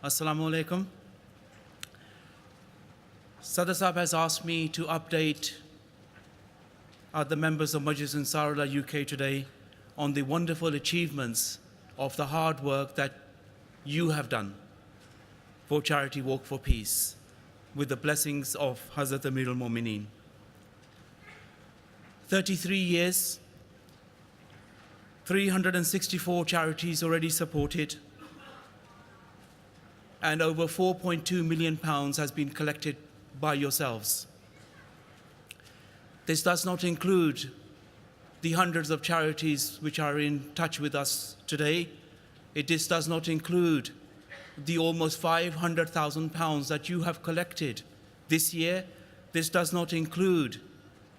Assalamu alaikum. Sadr Sahab has asked me to update the members of Majlis Ansarullah UK today on the wonderful achievements of the hard work that you have done for Charity Walk for Peace with the blessings of Hazrat Amir al-Mu'mineen. 33 years, 364 charities already supported, and over £4.2 million has been collected by yourselves. This does not include the hundreds of charities which are in touch with us today. This does not include the almost £500,000 that you have collected this year. This does not include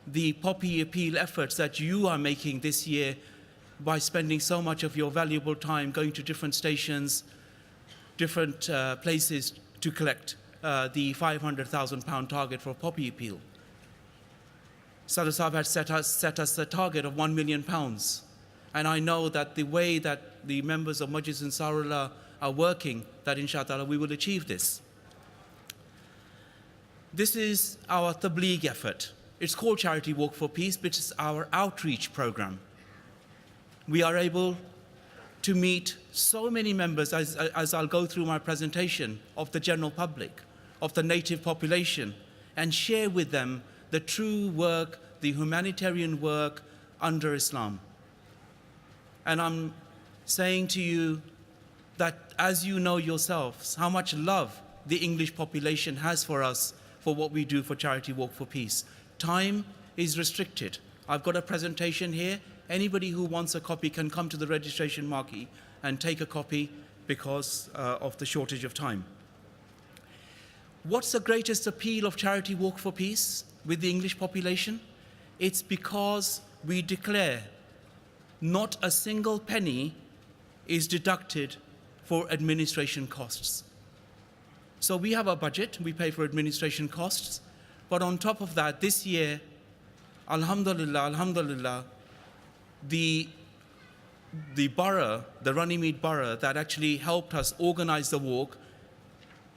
the poppy appeal efforts that you are making this year by spending so much of your valuable time going to different stations, different places to collect the £500,000 target for poppy appeal. Sadr Sahab had set us a target of £1 million. And I know that the way that the members of Majlis Ansarullah are working, that inshallah we will achieve this. This is our tabligh effort. It's called Charity Walk for Peace, but it's our outreach program. We are able to meet so many members, as I'll go through my presentation, of the general public, of the native population, and share with them the true work, the humanitarian work under Islam. And I'm saying to you that as you know yourselves, how much love the English population has for us, for what we do for Charity Walk for Peace. Time is restricted. I've got a presentation here. Anybody who wants a copy can come to the registration marquee and take a copy because of the shortage of time. What's the greatest appeal of Charity Walk for Peace with the English population? It's because we declare not a single penny is deducted for administration costs. So we have a budget, we pay for administration costs, but on top of that, this year, alhamdulillah, the borough, the Runnymede borough that actually helped us organize the walk,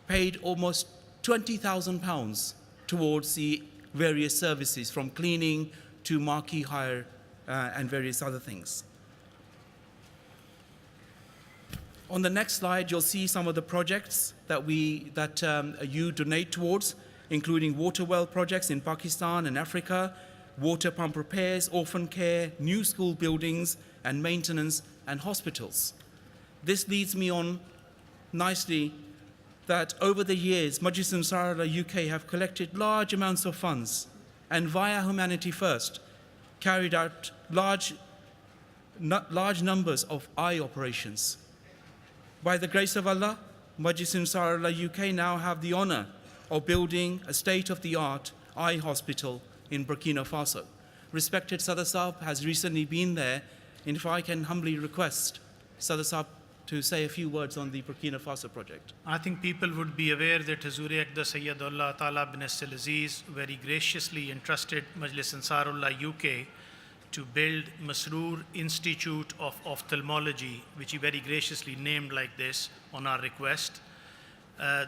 paid almost £20,000 towards the various services, from cleaning to marquee hire and various other things. On the next slide, you'll see some of the projects that you donate towards, including water well projects in Pakistan and Africa, water pump repairs, orphan care, new school buildings and maintenance, and hospitals. This leads me on nicely that over the years, Majlis Ansarullah UK have collected large amounts of funds and via Humanity First carried out large numbers of eye operations. By the grace of Allah, Majlis Ansarullah UK now have the honor of building a state-of-the-art eye hospital in Burkina Faso. Respected Sadr Sahab has recently been there, and if I can humbly request Sadr Sahab to say a few words on the Burkina Faso project. I think people would be aware that Hazur Aqda Sayyidullah Ta'ala bin Aziz very graciously entrusted Majlis Ansarullah UK to build Masroor Institute of Ophthalmology, which he very graciously named like this on our request.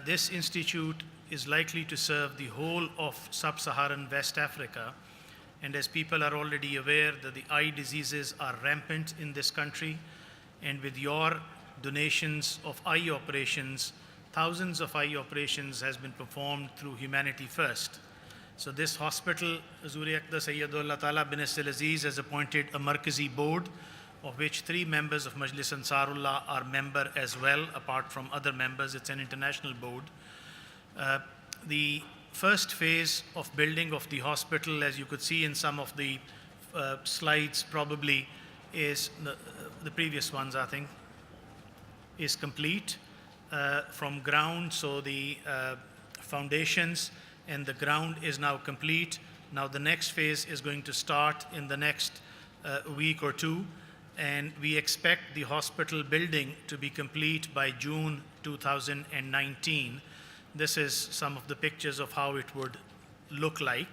This institute is likely to serve the whole of sub-Saharan West Africa. And as people are already aware that the eye diseases are rampant in this country, and with your donations of eye operations, thousands of eye operations has been performed through Humanity First. So this hospital, Hazur Aqda Sayyidullah Ta'ala bin Aziz has appointed a Markazi board, of which 3 members of Majlis Ansarullah are member as well, apart from other members. It's an international board. The first phase of building of the hospital, as you could see in some of the slides probably, is the previous ones, I think, is complete from ground. So the foundations and the ground is now complete. Now the next phase is going to start in the next week or two, and we expect the hospital building to be complete by June 2019. This is some of the pictures of how it would look like.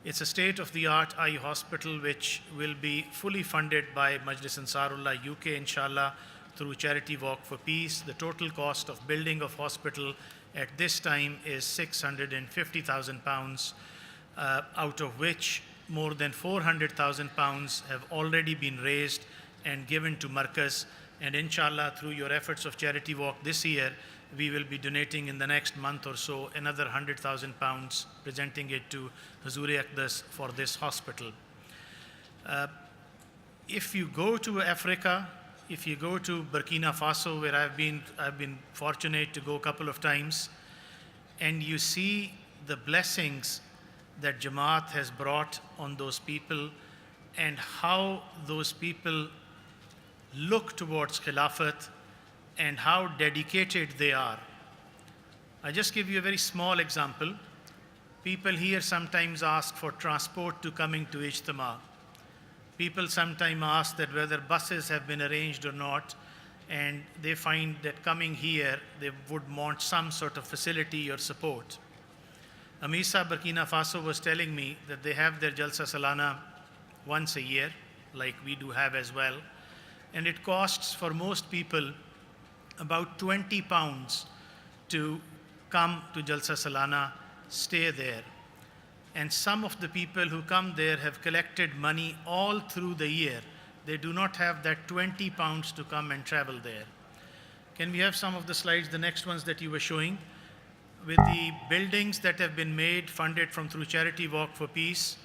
It's a state-of-the-art eye hospital which will be fully funded by Majlis Ansarullah UK, inshallah, through Charity Walk for Peace. The total cost of building of hospital at this time is £650,000, out of which more than £400,000 have already been raised and given to Markaz. And inshallah, through your efforts of Charity Walk this year, we will be donating in the next month or so another £100,000, presenting it to Huzur-e-Aqdas for this hospital. If you go to Africa, if you go to Burkina Faso, where I've been fortunate to go a couple of times, and you see the blessings that Jamaat has brought on those people and how those people look towards Khilafat and how dedicated they are. I just give you a very small example. People here sometimes ask for transport to coming to Ijtema. People sometimes ask that whether buses have been arranged or not, and they find that coming here, they would want some sort of facility or support. Amisa, Burkina Faso was telling me that they have their Jalsa Salana once a year, like we do have as well. And it costs for most people about £20 to come to Jalsa Salana, stay there. And some of the people who come there have collected money all through the year. They do not have that £20 to come and travel there. Can we have some of the slides, the next ones that you were showing? With the buildings that have been made, funded from through Charity Walk for Peace,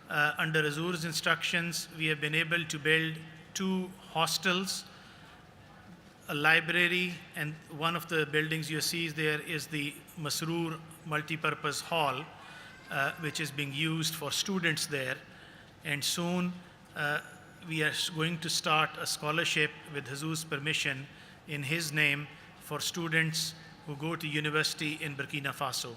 under Azur's instructions, we have been able to build 2 hostels, a library, and one of the buildings you see there is the Masroor multipurpose hall, which is being used for students there. And soon we are going to start a scholarship with Huzur's permission in his name for students who go to university in Burkina Faso.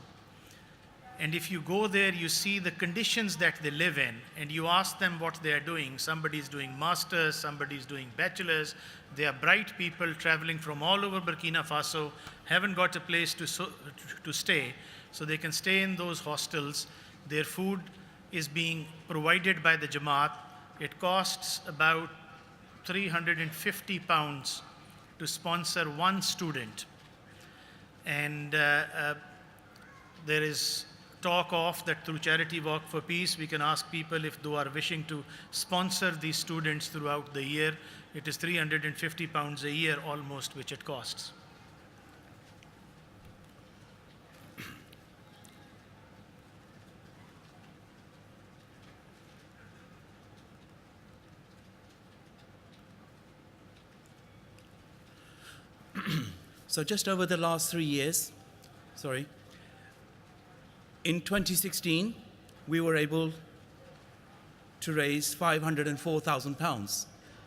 And if you go there, you see the conditions that they live in, and you ask them what they are doing. Somebody's doing masters, somebody's doing bachelors. They are bright people traveling from all over Burkina Faso, haven't got a place to stay, so they can stay in those hostels. Their food is being provided by the Jamaat. It costs about £350 to sponsor one student. And there is talk of that through Charity Walk for Peace, we can ask people if they are wishing to sponsor these students throughout the year. It is £350 a year almost, which it costs. So just over the last 3 years, in 2016, we were able to raise £504,000.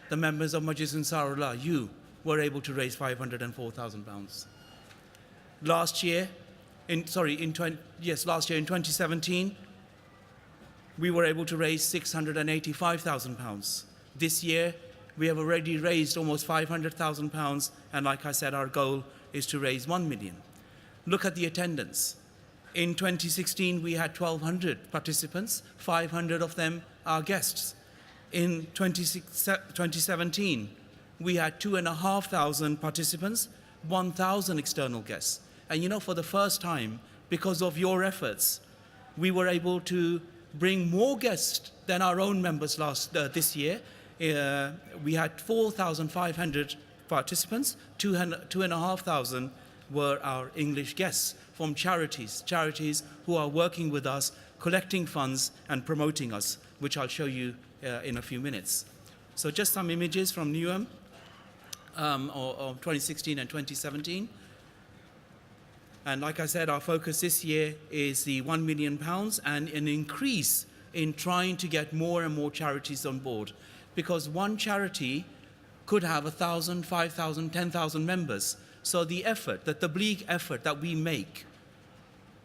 The members of Majlis Ansarullah, you were able to raise £504,000. Last year, in 2017, we were able to raise £685,000. This year, we have already raised almost £500,000, and like I said, our goal is to raise 1 million. Look at the attendance. In 2016, we had 1,200 participants, 500 of them are guests. In 2017, we had 2,500 participants, 1,000 external guests. And you know, for the first time, because of your efforts, we were able to bring more guests than our own members this year. We had 4,500 participants, 2,500 were our English guests from charities who are working with us, collecting funds and promoting us, which I'll show you in a few minutes. So just some images from Newham of 2016 and 2017. And like I said, our focus this year is the £1 million and an increase in trying to get more and more charities on board. Because one charity could have 1,000, 5,000, 10,000 members. So the effort, the tabligh effort that we make,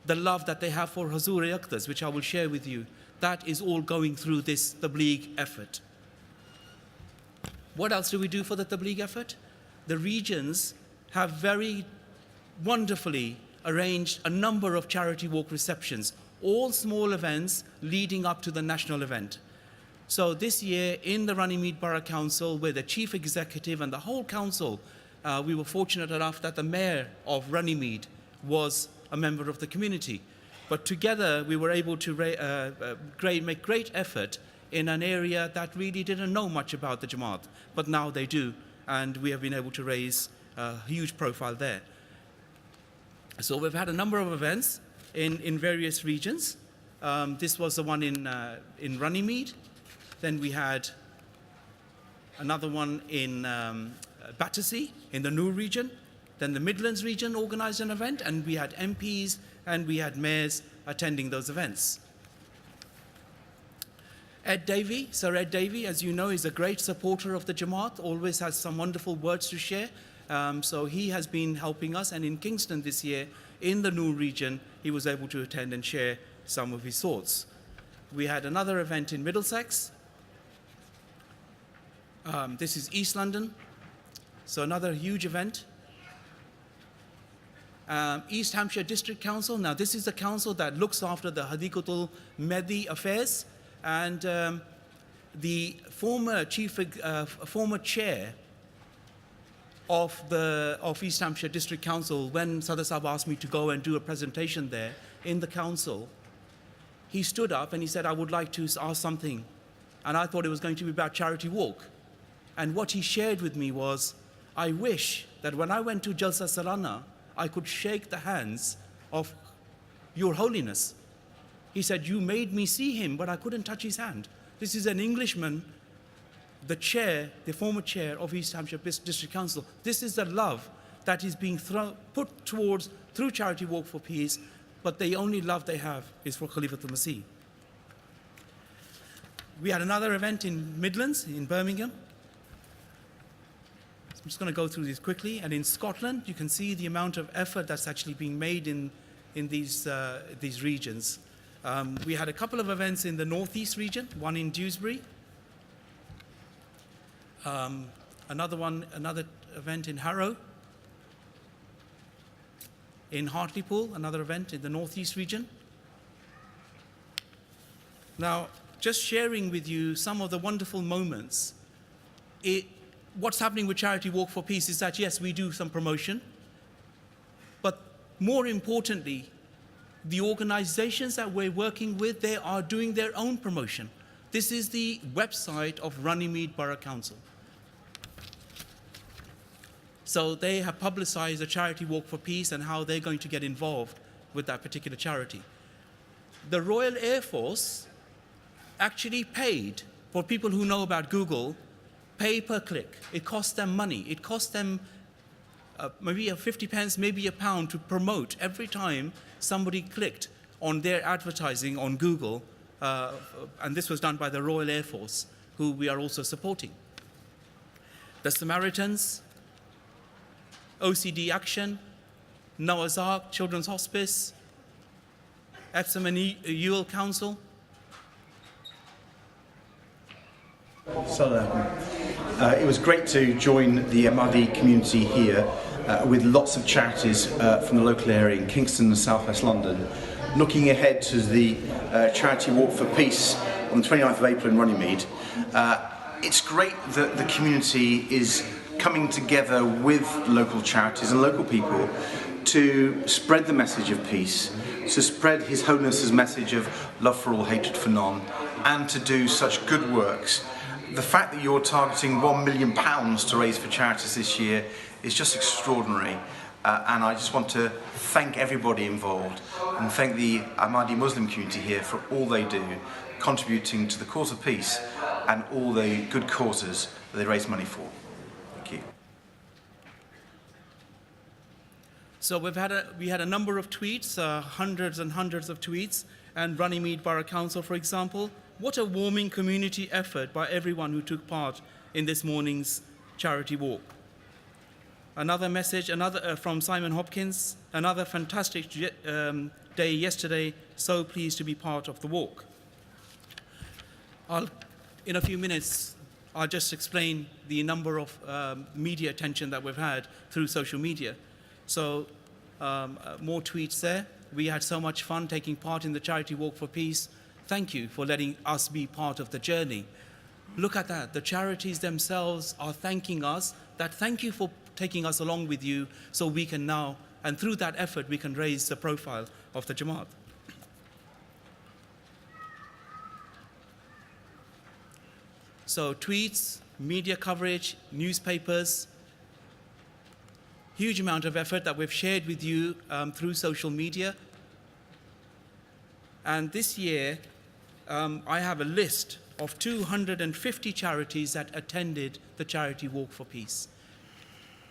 the love that they have for Huzur-e-Aqdas, which I will share with you, that is all going through this tabligh effort. What else do we do for the tabligh effort? The regions have very wonderfully arranged a number of charity walk receptions, all small events leading up to the national event. So this year in the Runnymede Borough Council, with the chief executive and the whole council, we were fortunate enough that the mayor of Runnymede was a member of the community. But together we were able to make great effort in an area that really didn't know much about the Jamaat, but now they do, and we have been able to raise a huge profile there. So we've had a number of events in various regions. This was the one in Runnymede. Then we had another one in Battersea, in the Noor region. Then the Midlands region organized an event, and we had MPs and we had mayors attending those events. Ed Davey, Sir Ed Davey, as you know, is a great supporter of the Jamaat, always has some wonderful words to share. So he has been helping us, and in Kingston this year, in the Noor region, he was able to attend and share some of his thoughts. We had another event in Middlesex. This is East London, so another huge event. East Hampshire District Council. Now this is the council that looks after the Hadikatul Mehdi affairs, and the former chair of East Hampshire District Council, when Sadr Sahab asked me to go and do a presentation there in the council, he stood up and he said, I would like to ask something. And I thought it was going to be about charity walk. And what he shared with me was, I wish that when I went to Jalsa Salana, I could shake the hands of Your Holiness. He said, you made me see him, but I couldn't touch his hand. This is an Englishman, the former chair of East Hampshire District Council. This is the love that is being put towards through Charity Walk for Peace, but the only love they have is for Khalifatul Masih. We had another event in Midlands, in Birmingham. I'm just going to go through these quickly. And in Scotland, you can see the amount of effort that's actually being made in these regions. We had a couple of events in the northeast region, one in Dewsbury, another event in Harrow, in Hartlepool, another event in the northeast region. Now, just sharing with you some of the wonderful moments. What's happening with Charity Walk for Peace is that, yes, we do some promotion, but more importantly, the organizations that we're working with, they are doing their own promotion. This is the website of Runnymede Borough Council. So they have publicized the Charity Walk for Peace and how they're going to get involved with that particular charity. The Royal Air Force actually paid, for people who know about Google, pay per click. It costs them money. It costs them maybe 50 pence, maybe £1 to promote every time somebody clicked on their advertising on Google. And this was done by the Royal Air Force, who we are also supporting. The Samaritans, OCD Action, Noah's Ark, Children's Hospice, Epsom and Ewell Council. It was great to join the Ahmadi community here with lots of charities from the local area in Kingston and South West London, looking ahead to the Charity Walk for Peace on the 29th of April in Runnymede. It's great that the community is coming together with local charities and local people to spread the message of peace, to spread His Holiness's message of love for all, hatred for none, and to do such good works. The fact that you're targeting £1 million to raise for charities this year is just extraordinary. And I just want to thank everybody involved and thank the Ahmadi Muslim community here for all they do, contributing to the cause of peace and all the good causes that they raise money for. Thank you. So we had a number of tweets, hundreds and hundreds of tweets, and Runnymede Borough Council, for example. What a warming community effort by everyone who took part in this morning's charity walk. Another message, from Simon Hopkins, another fantastic day yesterday, so pleased to be part of the walk. In a few minutes, I'll just explain the number of media attention that we've had through social media. So more tweets there. We had so much fun taking part in the Charity Walk for Peace. Thank you for letting us be part of the journey. Look at that. The charities themselves are thanking us. That thank you for taking us along with you, so we can now, and through that effort, we can raise the profile of the Jamaat. So tweets, media coverage, newspapers, huge amount of effort that we've shared with you through social media. And this year, I have a list of 250 charities that attended the Charity Walk for Peace.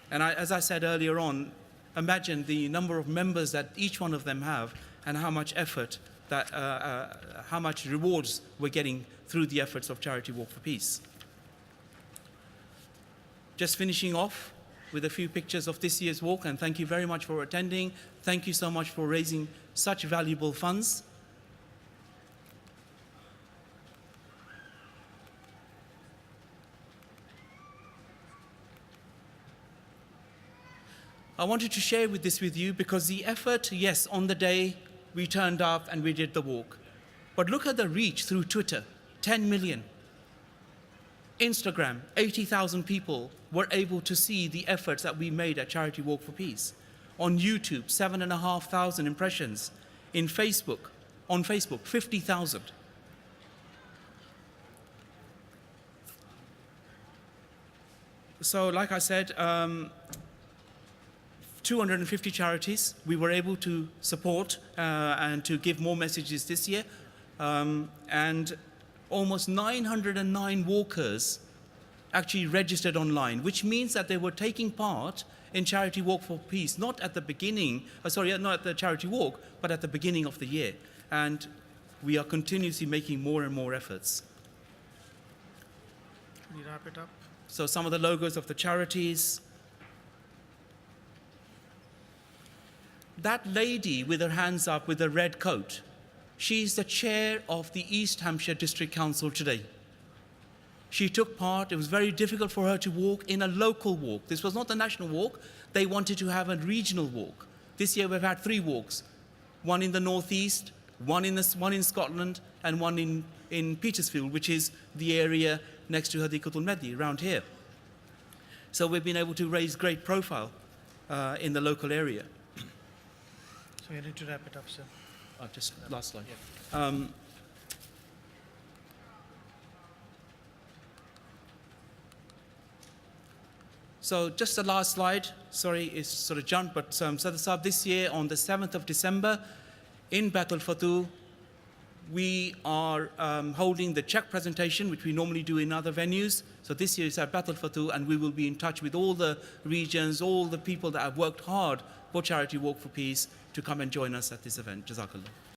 And as I said earlier on, imagine the number of members that each one of them have and how much effort, how much rewards we're getting through the efforts of Charity Walk for Peace. Just finishing off with a few pictures of this year's walk, and thank you very much for attending. Thank you so much for raising such valuable funds. I wanted to share this with you because the effort, yes, on the day we turned up and we did the walk. But look at the reach through Twitter, 10 million. Instagram, 80,000 people were able to see the efforts that we made at Charity Walk for Peace. On YouTube, 7,500 impressions. On Facebook, 50,000. So like I said, 250 charities we were able to support and to give more messages this year. And almost 909 walkers actually registered online, which means that they were taking part in Charity Walk for Peace, not at the beginning, not at the Charity Walk, but at the beginning of the year. And we are continuously making more and more efforts. Can you wrap it up? So some of the logos of the charities. That lady with her hands up with the red coat, she's the chair of the East Hampshire District Council today. She took part. It was very difficult for her to walk in a local walk. This was not a national walk. They wanted to have a regional walk. This year we've had 3 walks, one in the northeast, one in Scotland, and one in Petersfield, which is the area next to Hadikatul Mehdi, around here. So we've been able to raise great profile in the local area. So you need to wrap it up, sir. Just last slide. Yeah. So just the last slide. Sorry, it's sort of jumped, but Sadr Saab, this year on the 7th of December in Baitul Fatu, we are holding the check presentation, which we normally do in other venues. So this year is at Baitul Fatu, and we will be in touch with all the regions, all the people that have worked hard for Charity Walk for Peace to come and join us at this event. Jazakallah.